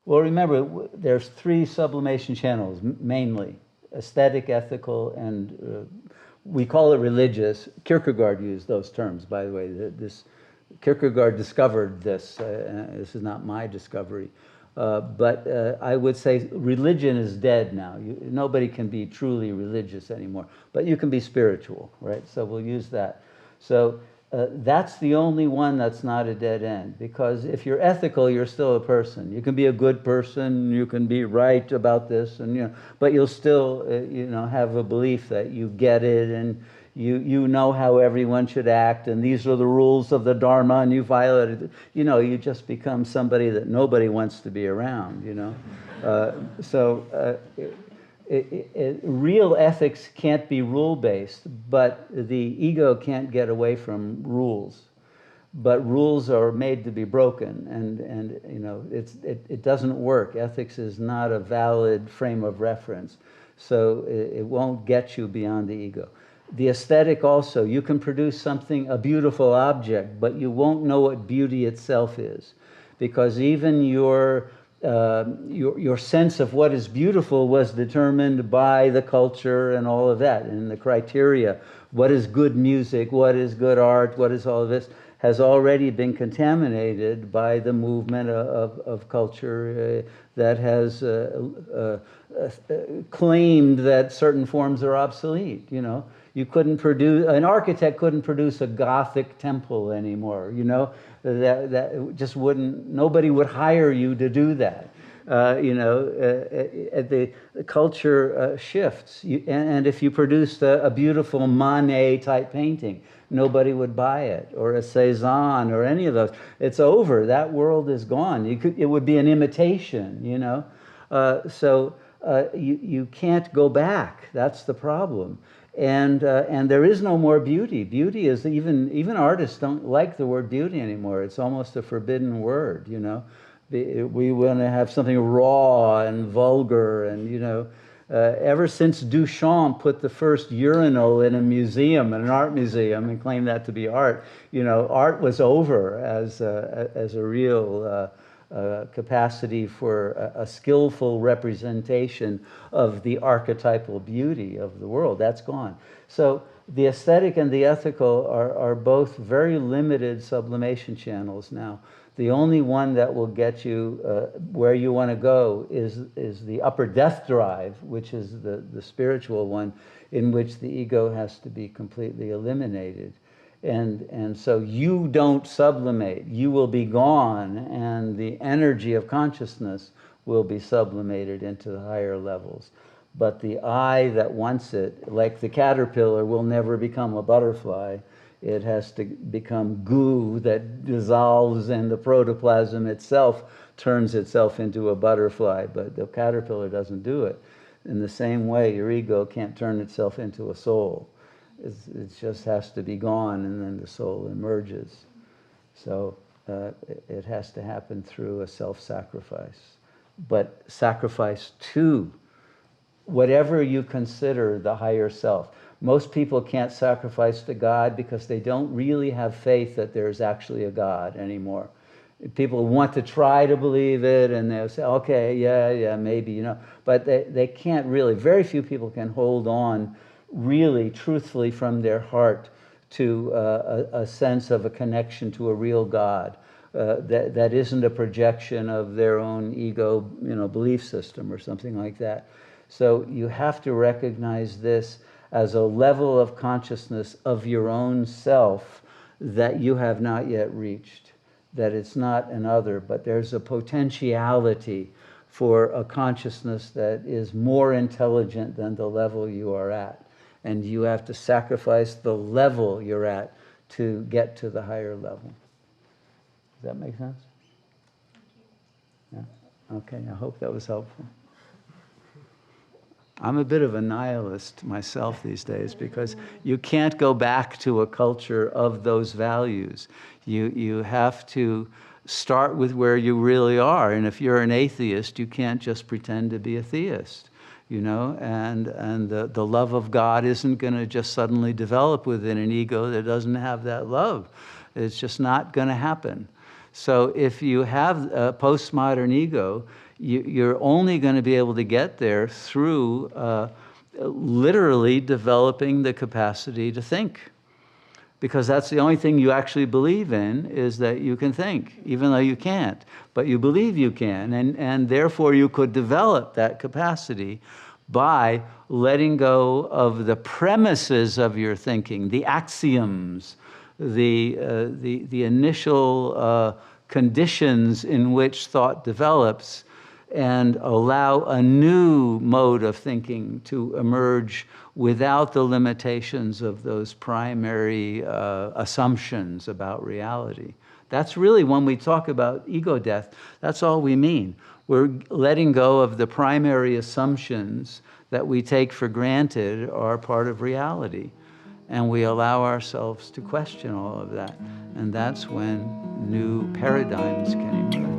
Well, remember, there's three sublimation channels, mainly. Aesthetic, ethical, and we call it religious. Kierkegaard used those terms, by the way. Kierkegaard discovered this. This is not my discovery. But I would say religion is dead now. Nobody can be truly religious anymore. But you can be spiritual, right? So we'll use that. So that's the only one that's not a dead end. Because if you're ethical, you're still a person. You can be a good person. You can be right about this, and but you'll still have a belief that you get it, and you know how everyone should act, and these are the rules of the Dharma, and you violated it. You just become somebody that nobody wants to be around. Real ethics can't be rule-based, but the ego can't get away from rules. But rules are made to be broken, and it doesn't work. Ethics is not a valid frame of reference, so it won't get you beyond the ego. The aesthetic also, you can produce a beautiful object, but you won't know what beauty itself is, because even your sense of what is beautiful was determined by the culture and all of that, and the criteria. What is good music? What is good art? What is all of this? Has already been contaminated by the movement of culture that has claimed that certain forms are obsolete. You couldn't produce, an architect couldn't produce a Gothic temple anymore. That just wouldn't. Nobody would hire you to do that. The culture shifts, and if you produced a beautiful Manet type painting, nobody would buy it, or a Cézanne, or any of those. It's over. That world is gone. It would be an imitation, So you can't go back. That's the problem. And there is no more beauty. Beauty is even artists don't like the word beauty anymore. It's almost a forbidden word. We want to have something raw and vulgar, and ever since Duchamp put the first urinal in a museum, in an art museum, and claimed that to be art, art was over as a real capacity for a skillful representation of the archetypal beauty of the world. That's gone. So the aesthetic and the ethical are both very limited sublimation channels now. The only one that will get you where you want to go is the upper death drive, which is the spiritual one, in which the ego has to be completely eliminated. And so you don't sublimate. You will be gone, and the energy of consciousness will be sublimated into the higher levels. But the I that wants it, like the caterpillar, will never become a butterfly. It has to become goo that dissolves, and the protoplasm itself turns itself into a butterfly, but the caterpillar doesn't do it. In the same way, your ego can't turn itself into a soul. It just has to be gone, and then the soul emerges. So it has to happen through a self-sacrifice. But sacrifice to whatever you consider the higher self. Most people can't sacrifice to God because they don't really have faith that there's actually a God anymore. People want to try to believe it, and they'll say, okay, yeah, maybe, but they can't really. Very few people can hold on really truthfully from their heart to a sense of a connection to a real God that isn't a projection of their own ego, belief system or something like that. So you have to recognize this as a level of consciousness of your own self that you have not yet reached, that it's not an other, but there's a potentiality for a consciousness that is more intelligent than the level you are at. And you have to sacrifice the level you're at to get to the higher level. Does that make sense? Yeah? Okay, I hope that was helpful. I'm a bit of a nihilist myself these days, because you can't go back to a culture of those values. You have to start with where you really are. And if you're an atheist, you can't just pretend to be a theist, and the love of God isn't going to just suddenly develop within an ego that doesn't have that love. It's just not going to happen. So if you have a postmodern ego, you're only going to be able to get there through literally developing the capacity to think. Because that's the only thing you actually believe in, is that you can think, even though you can't. But you believe you can, and therefore you could develop that capacity by letting go of the premises of your thinking, the axioms, the initial conditions in which thought develops, and allow a new mode of thinking to emerge without the limitations of those primary assumptions about reality. That's really, when we talk about ego death, that's all we mean. We're letting go of the primary assumptions that we take for granted are part of reality. And we allow ourselves to question all of that. And that's when new paradigms can emerge.